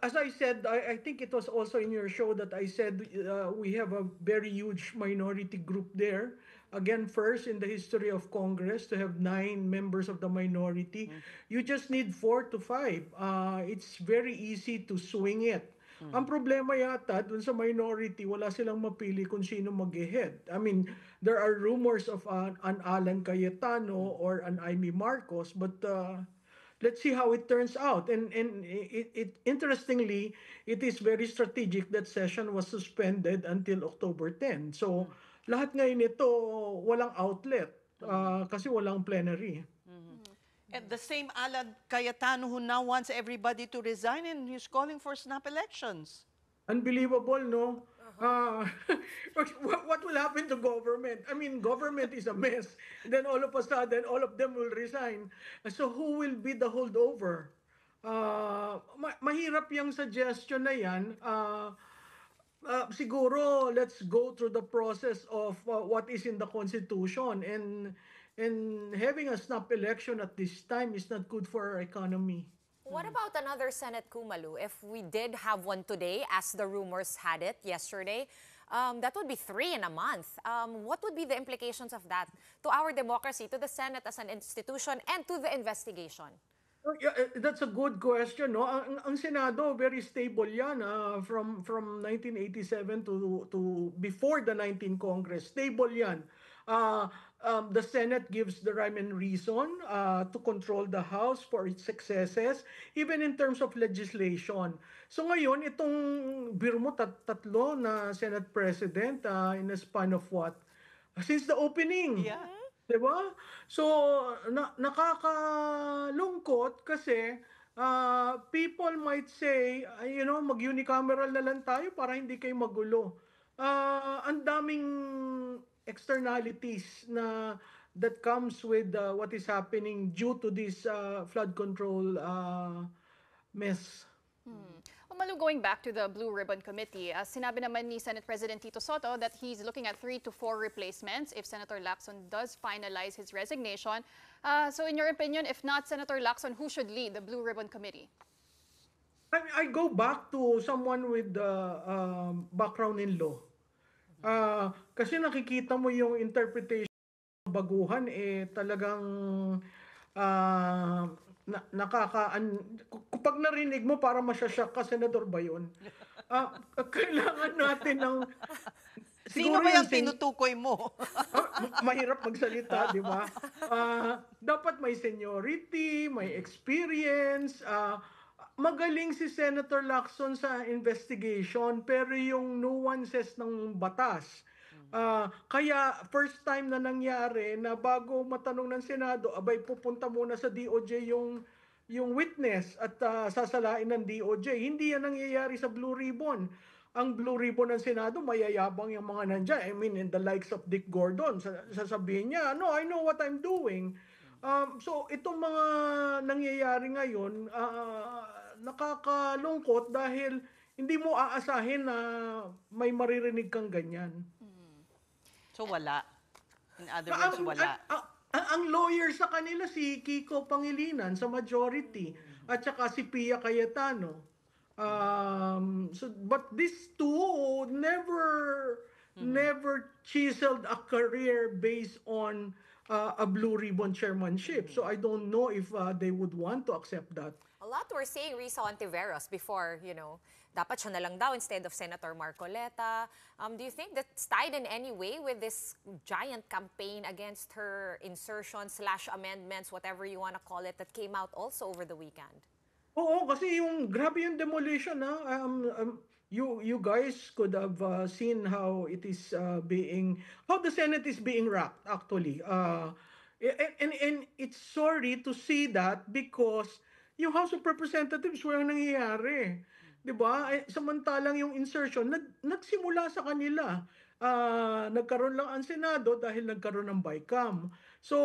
As I said, I think it was also in your show that I said we have a very huge minority group there. Again, first in the history of Congress to have 9 members of the minority. You just need 4 to 5. It's very easy to swing it. Ang problema yata dun sa minority, wala silang mapili kung sino mag-head. I mean, there are rumors of an Alan Cayetano or an Amy Marcos, but let's see how it turns out. And interestingly, it is very strategic that session was suspended until October 10. So, lahat ngayon ito walang outlet kasi walang plenary. And the same Alan Cayetano who now wants everybody to resign and he's calling for snap elections. Unbelievable, no? What will happen to government? I mean, government is a mess. And then all of a sudden, all of them will resign. So who will be the holdover? Mahirap yung suggestion na yan. Siguro, let's go through the process of what is in the Constitution. And having a snap election at this time is not good for our economy. What about another Senate Kumalu? If we did have one today, as the rumors had it yesterday, that would be 3 in a month. What would be the implications of that to our democracy, to the Senate as an institution, and to the investigation? Yeah, that's a good question. No? Ang Senado, very stable yan from 1987 to before the 19th Congress. Stable yan. The Senate gives the rhyme and reason to control the House for its successes, even in terms of legislation. So ngayon, itong biro mo tatlo na Senate President in a span of what? Since the opening. Yeah. Diba? So, nakakalungkot kasi people might say, mag-unicameral na lang tayo para hindi kayo magulo. Ang daming externalities that comes with what is happening due to this flood control mess. Malu, going back to the Blue Ribbon Committee, sinabi naman ni Senate President Tito Soto that he's looking at 3 to 4 replacements if Senator Lacson does finalize his resignation. So in your opinion, if not Senator Lacson, who should lead the Blue Ribbon Committee? I go back to someone with background in law. Kasi nakikita mo yung interpretation ng baguhan, talagang kapag narinig mo, para masyasyak ka, Senador ba yun? Kailangan natin ng... Sino ba yung tinutukoy mo? Mahirap magsalita, di ba? Dapat may seniority, may experience. Magaling si Senator Lacson sa investigation, pero yung nuances ng batas. Kaya first time na nangyari na bago matanong ng Senado, abay pupunta muna sa DOJ yung witness at sasalain ng DOJ. Hindi yan nangyayari sa Blue Ribbon. ang Blue Ribbon ng Senado, mayayabang yung mga nandyan. I mean, in the likes of Dick Gordon, sasabihin niya, no, I know what I'm doing. So itong mga nangyayari ngayon, nakakalungkot dahil hindi mo aasahin na may maririnig kang ganyan. So wala. In other words, wala. Ang lawyer sa kanila si Kiko Pangilinan sa majority at saka si Pia Cayetano. But these two never chiseled a career based on a Blue Ribbon chairmanship. So I don't know if they would want to accept that. A lot were saying Risa Ontiveros before, dapat siya na lang daw instead of Senator Marcoleta. Do you think that's tied in any way with this giant campaign against her insertion/amendments, whatever you want to call it, that came out also over the weekend? Oo, kasi grabe yung demolition, you guys could have seen how it is how the Senate is being wrapped, actually. And it's sorry to see that because yung House of Representatives walang nangyayari. Diba? Samantalang yung insertion, nagsimula sa kanila. Nagkaroon lang ang Senado dahil nagkaroon ng BICAM. So,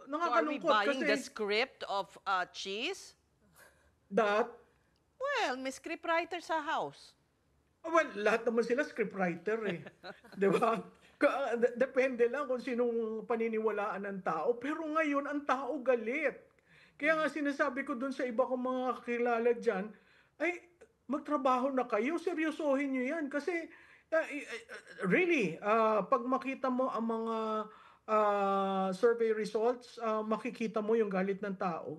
nakakalungkot So are we buying kasi the script of Cheese? that, Well, may scriptwriter sa House. well, lahat naman sila scriptwriter eh. Diba? Depende lang kung sinong paniniwalaan ng tao. Pero ngayon, ang tao galit. Kaya nga sinasabi ko dun sa iba kong mga kakilala dyan, ay, magtrabaho na kayo, seryosohin nyo yan. Kasi, really, pag makita mo ang mga survey results, makikita mo yung galit ng tao.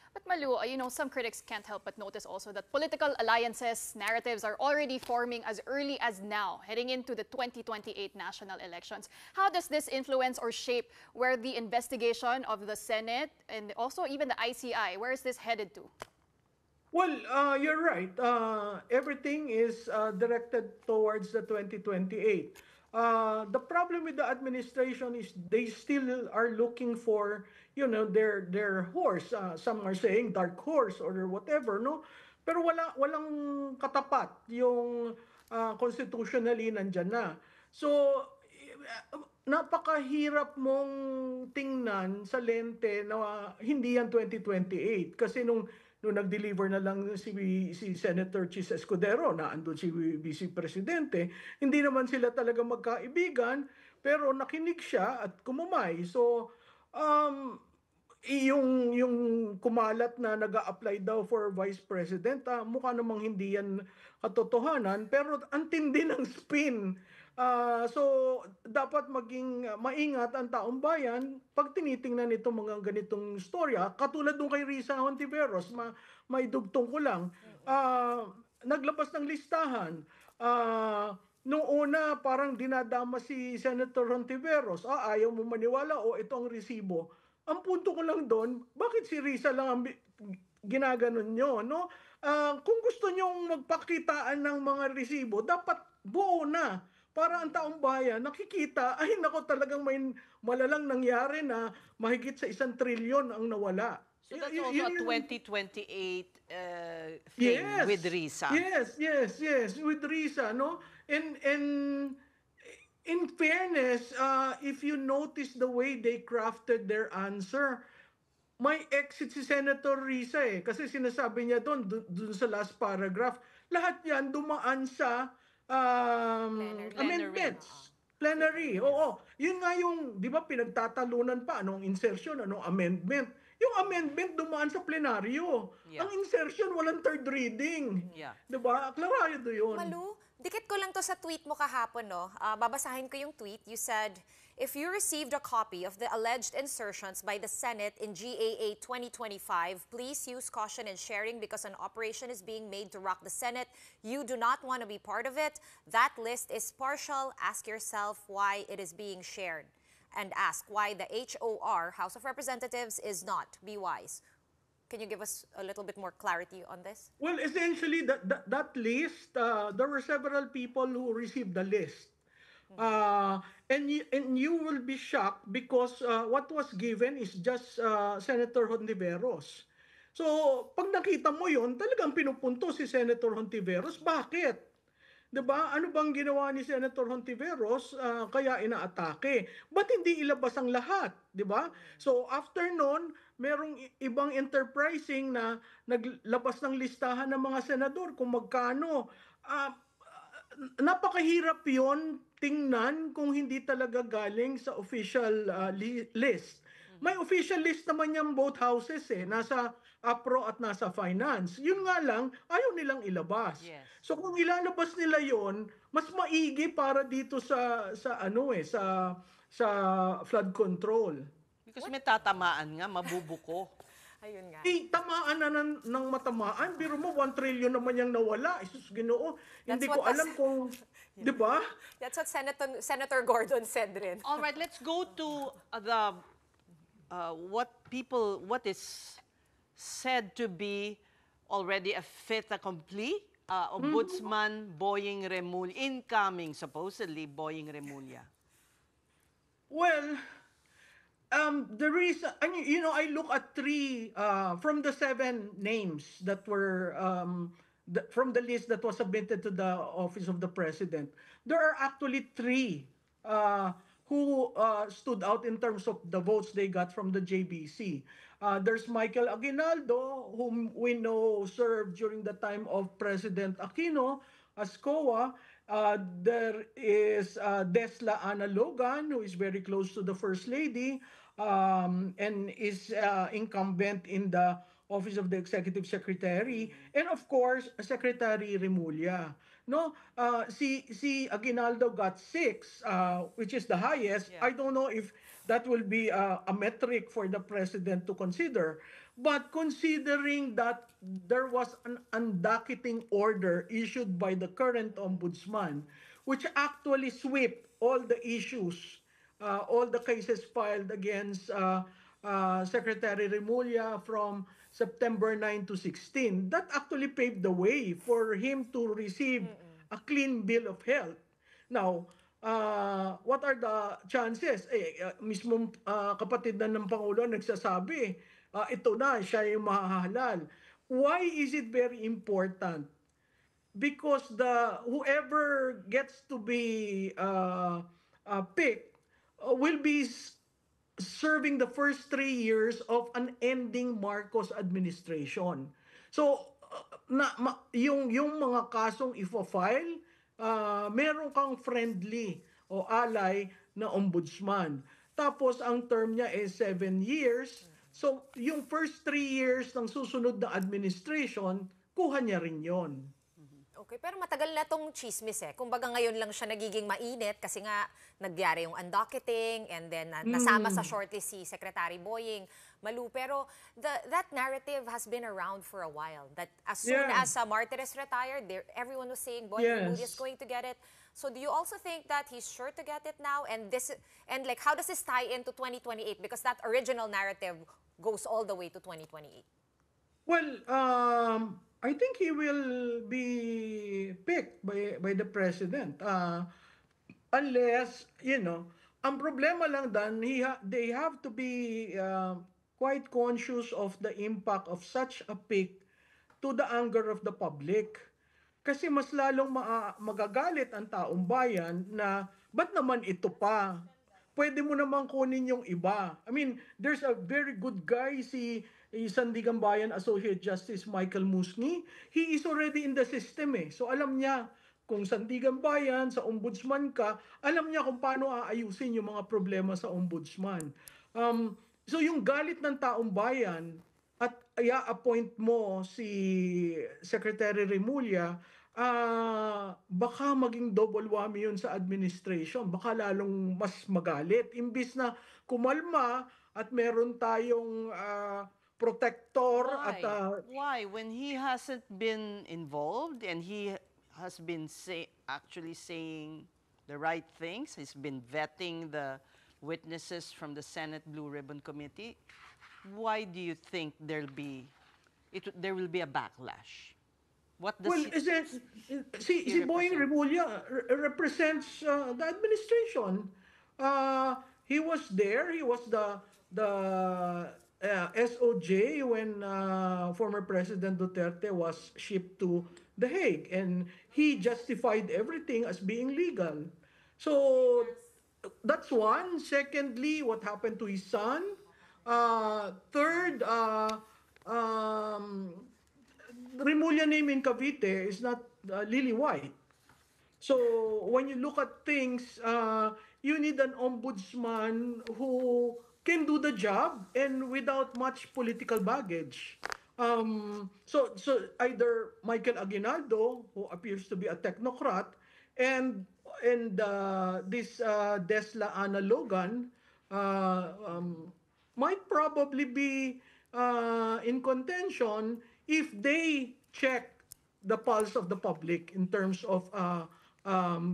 But Malu, some critics can't help but notice also that political alliances, narratives are already forming as early as now, heading into the 2028 national elections. How does this influence or shape where the investigation of the Senate and also even the ICI, where is this headed to? Well, you're right. Everything is directed towards the 2028. The problem with the administration is they still are looking for, their horse. Some are saying dark horse or whatever, no? Pero walang katapat yung constitutionally nandyan na. So, napakahirap mong tingnan sa lente na hindi yan 2028. Kasi nung nag-deliver na lang si Senator Chis Escudero, na andun si Vice Presidente, hindi naman sila talaga magkaibigan, pero nakinig siya at kumumay. So, yung kumalat na nag-a-apply daw for Vice President, mukha namang hindi yan katotohanan, pero ang tindi ng spin. So, dapat maging maingat ang taong bayan pag tinitingnan ito mga ganitong storya. Katulad nung kay Risa Hontiveros, may dugtong ko lang. Naglabas ng listahan. Noong una, parang dinadama si Senator Hontiveros. Ayaw mo maniwala o ito ang resibo. Ang punto ko lang doon, bakit si Risa lang ang ginaganon nyo? No? Kung gusto nyong magpakitaan ng mga resibo, dapat buo na. Para ang taong bayan nakikita, ay nako, talagang may malalang nangyari na mahigit sa 1 trilyon ang nawala. So that's also a 2028 thing with Risa. Yes, with Risa, no? And in fairness, if you notice the way they crafted their answer, may exit si Senator Risa eh. Kasi sinasabi niya doon sa last paragraph, lahat yan dumaan sa amendments. Plenary. Oo. Yun nga yung, di ba, pinagtatalunan pa, anong insertion, anong amendment. Yung amendment dumaan sa plenaryo. Yeah. Ang insertion, walang third reading. Yeah. Di ba? Klarado yun. Malu, dikit ko lang to sa tweet mo kahapon, no? Babasahin ko yung tweet. You said, if you received a copy of the alleged insertions by the Senate in GAA 2025, please use caution in sharing because an operation is being made to rock the Senate. You do not want to be part of it. That list is partial. Ask yourself why it is being shared. And ask why the HOR, House of Representatives, is not. Be wise. Can you give us a little bit more clarity on this? Well, essentially, that list, there were several people who received the list. And you will be shocked because what was given is just Senator Hontiveros. So, pag nakita mo yon, talagang pinupunto si Senator Hontiveros. Bakit? 'Di ba? Ano bang ginawa ni Senator Hontiveros kaya inaatake? Ba't hindi ilabas ang lahat, 'di ba? So after noon, merong ibang enterprising na naglabas ng listahan ng mga senador kung magkano. Ah, Napakahirap 'yon tingnan kung hindi talaga galing sa official list. May official list naman yung both houses nasa APRO at nasa Finance. Yun nga lang, ayaw nilang ilabas. Yes. So kung ilalabas nila yon, mas maigi para dito sa flood control. Because may tatamaan nga, mabubuko. Ayun nga. Tamaan na ng matamaan. Biro mo, 1 trillion naman yung nawala. Isus Ginoo. Hindi ko what alam kung, di ba? That's what Senator Gordon said rin. All right, let's go to what is said to be already a fait accompli. Ombudsman Boying Remulla, incoming supposedly Boying Remulla. Well, the reason, I look at 3 from the 7 names that were from the list that was submitted to the Office of the President. There are actually 3 who stood out in terms of the votes they got from the JBC. There's Michael Aguinaldo, whom we know served during the time of President Aquino as COA. There is Desla Ana Logan, who is very close to the First Lady and is incumbent in the Office of the Executive Secretary. And of course, Secretary Remulla. No, si Aguinaldo got 6, which is the highest. Yeah. I don't know if that will be a metric for the president to consider. But considering that there was an undocketing order issued by the current ombudsman, which actually swept all the issues, all the cases filed against Secretary Remulla from September 9 to 16, that actually paved the way for him to receive a clean bill of health. Now, what are the chances? Mismong kapatid na ng Pangulo nagsasabi, ito na, siya yung mahahalal. Why is it very important? Because whoever gets to be picked will be serving the first 3 years of an ending Marcos administration. So, yung mga kasong ifo-file, meron kang friendly o ally na ombudsman. Tapos, ang term niya is 7 years. So, yung first 3 years ng susunod na administration, kuha niya rin yon. Okay, pero matagal na tong chismis Kumbaga ngayon lang siya nagiging mainit kasi nga nagyari yung undocketing and then nasama sa shortlist si Secretary Boying Malu. Pero that narrative has been around for a while. That as soon as Martires retired, everyone was saying Boying Remulla is going to get it. So do you also think that he's sure to get it now? And like how does this tie into 2028? Because that original narrative goes all the way to 2028. Well, I think he will be picked by the president. Unless, ang problema lang dan, they have to be quite conscious of the impact of such a pick to the anger of the public. Kasi mas lalong magagalit ang taong bayan na, ba't naman ito pa? Pwede mo naman kunin yung iba. I mean, there's a very good guy, si Sandigan Bayan Associate Justice Michael Musni. He is already in the system So alam niya kung Sandigan Bayan, sa ombudsman ka, alam niya kung paano aayusin yung mga problema sa ombudsman. So yung galit ng taong bayan at i-appoint mo si Secretary Remulla, baka maging double whammy yun sa administration. Baka lalong mas magalit. Imbis na kumalma at meron tayong protector. Why? When he hasn't been involved and he has been actually saying the right things, he's been vetting the witnesses from the Senate Blue Ribbon Committee, why do you think there will be a backlash? Si Boying Remulla represents the administration. He was there. He was the SOJ when former President Duterte was shipped to The Hague, and he justified everything as being legal. So that's one. Secondly, what happened to his son? Third, Remulla name in Cavite is not Lily White. So when you look at things, you need an ombudsman who can do the job and without much political baggage. So either Michael Aguinaldo, who appears to be a technocrat, and this Desla Ana Logan might probably be in contention if they check the pulse of the public in terms of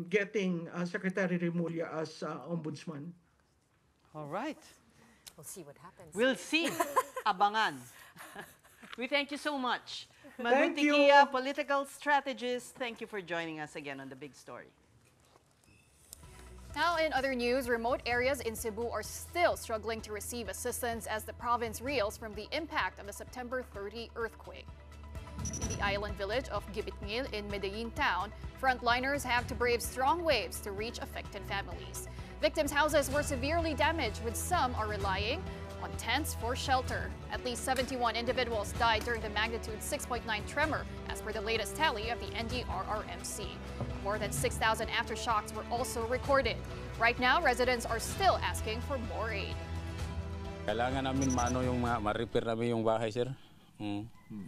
getting Secretary Remulla as ombudsman. All right. We'll see what happens. We'll see. Abangan. We thank you so much. Thank you. Tikia, political strategist, thank you for joining us again on The Big Story. Now, in other news, remote areas in Cebu are still struggling to receive assistance as the province reels from the impact of the September 30 earthquake. In the island village of Gibitngil in Medellin town, frontliners have to brave strong waves to reach affected families. Victims' houses were severely damaged, with some are relying on tents for shelter. At least 71 individuals died during the magnitude 6.9 tremor, as per the latest tally of the NDRRMC. More than 6,000 aftershocks were also recorded. Right now, residents are still asking for more aid. Kailangan namin ma-repair namin yung bahay, sir.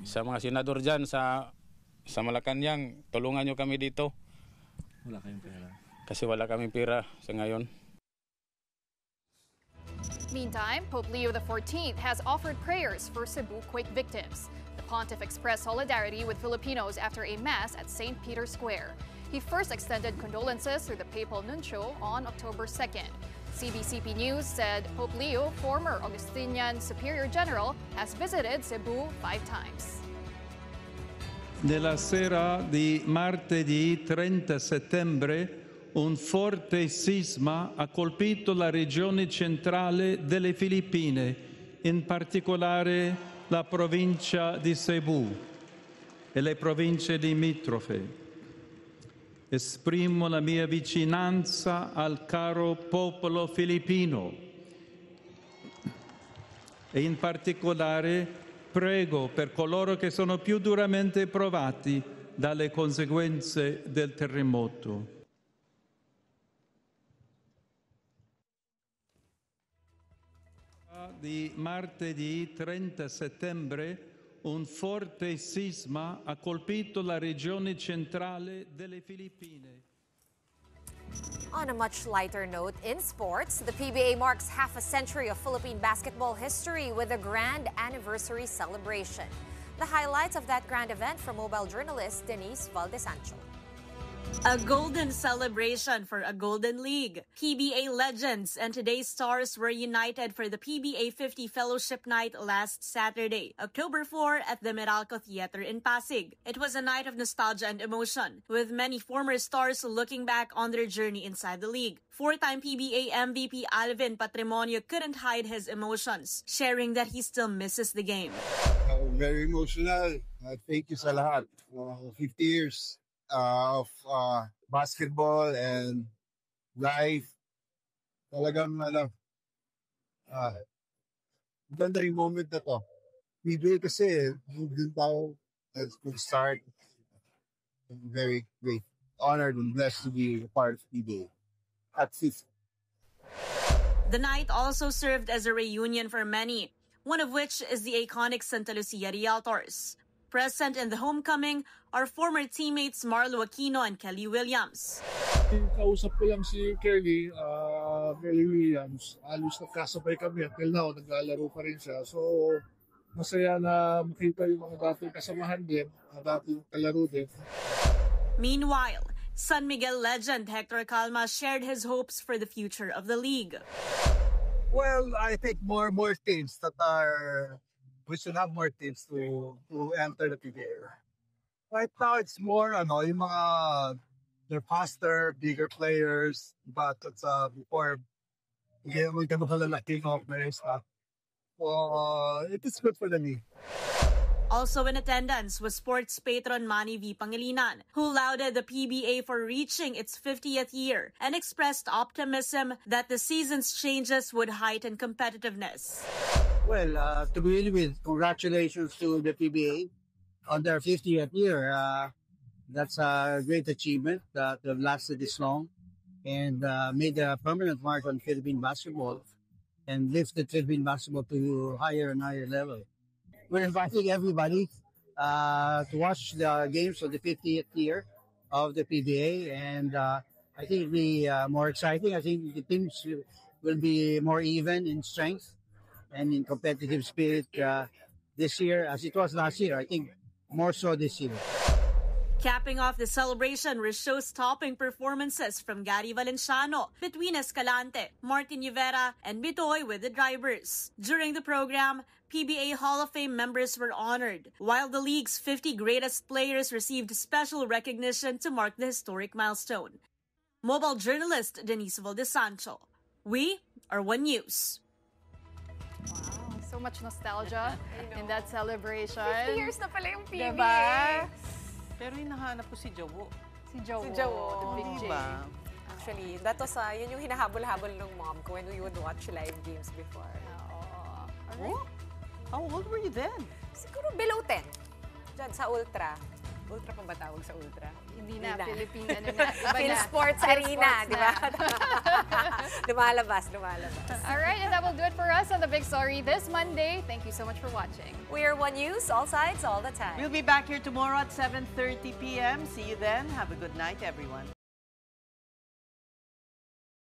Sa mga senador dyan sa Malacanang, tulungan nyo kami dito. Wala kayong pera. Kasi wala kaming pera sa ngayon. Meantime, Pope Leo XIV has offered prayers for Cebu quake victims. The pontiff expressed solidarity with Filipinos after a mass at St. Peter's Square. He first extended condolences through the papal nuncio on October 2nd. CBCP News said Pope Leo, former Augustinian Superior General, has visited Cebu 5 times. Nella sera di martedì 30 settembre, un forte sisma ha colpito la regione centrale delle Filippine, in particolare la provincia di Cebu e le province limitrofe. Esprimo la mia vicinanza al caro popolo filippino e in particolare prego per coloro che sono più duramente provati dalle conseguenze del terremoto. Di martedì 30 settembre un forte sisma ha colpito la regione centrale delle Filippine. On a much lighter note, in sports, the PBA marks half a century of Philippine basketball history with a grand anniversary celebration. The highlights of that grand event from mobile journalist Denise Valdesancho. A golden celebration for a golden league. PBA legends and today's stars were united for the PBA 50 Fellowship Night last Saturday, October 4 at the Meralco Theater in Pasig. It was a night of nostalgia and emotion, with many former stars looking back on their journey inside the league. Four-time PBA MVP Alvin Patrimonio couldn't hide his emotions, sharing that he still misses the game. Very emotional. Thank you sa lahat. 50 years. Of basketball and life. Talagang ganda yung moment na to. PBA kasi, dun tayo could start. I'm very great. Honored and blessed to be a part of PBA at 50. The night also served as a reunion for many, one of which is the iconic Santa Lucia Realtors. Present in the homecoming are former teammates Marlo Aquino and Kelly Williams. Kausap ko lang si Kelly Williams. Alos nagkasabay kami. Until now, naglalaro pa rin siya. So, masaya na makita yung mga dating kasamahan din, mga dating kalaro din. Meanwhile, San Miguel legend Hector Calma shared his hopes for the future of the league. Well, I think more teams that are... We should have more teams to enter the PBA. Right now, it's more, yung mga, they're faster, bigger players, but it's before, we can have a team of players. It is good for the league. Also in attendance was sports patron Manny V. Pangilinan, who lauded the PBA for reaching its 50th year and expressed optimism that the season's changes would heighten competitiveness. Well, to begin with, congratulations to the PBA on their 50th year. That's a great achievement that have lasted this long and made a permanent mark on Philippine basketball and lifted Philippine basketball to higher and higher level. We're inviting everybody to watch the games of the 50th year of the PBA, and I think it'll be more exciting. I think the teams will be more even in strength and in competitive spirit this year as it was last year. I think more so this year. Capping off the celebration were show-stopping performances from Gary Valenciano, between Escalante, Martin Rivera, and Bitoy with the drivers. During the program, PBA Hall of Fame members were honored, while the league's 50 greatest players received special recognition to mark the historic milestone. Mobile journalist Denise Valdesancho. We are One News. Wow, so much nostalgia in that celebration. 50 years na pala yung PBA. Diba? Pero yung nahanap ko si Jowo. Si Jowo. Si Jowo. The Big J. Actually, that was yun yung hinahabol-habol ng mom ko when we would watch live games before. Oh? How old were you then? Siguro below 10. Diyan sa Ultra. Ultra pa ba tawag sa Ultra? Hindi na. Philippine, ano na. Iba Phil na. Sports Phil Arena, Sports di ba? na. lumalabas. All right, and that will do it for us on The Big Story this Monday. Thank you so much for watching. We are One News, all sides, all the time. We'll be back here tomorrow at 7:30 p.m. See you then. Have a good night, everyone.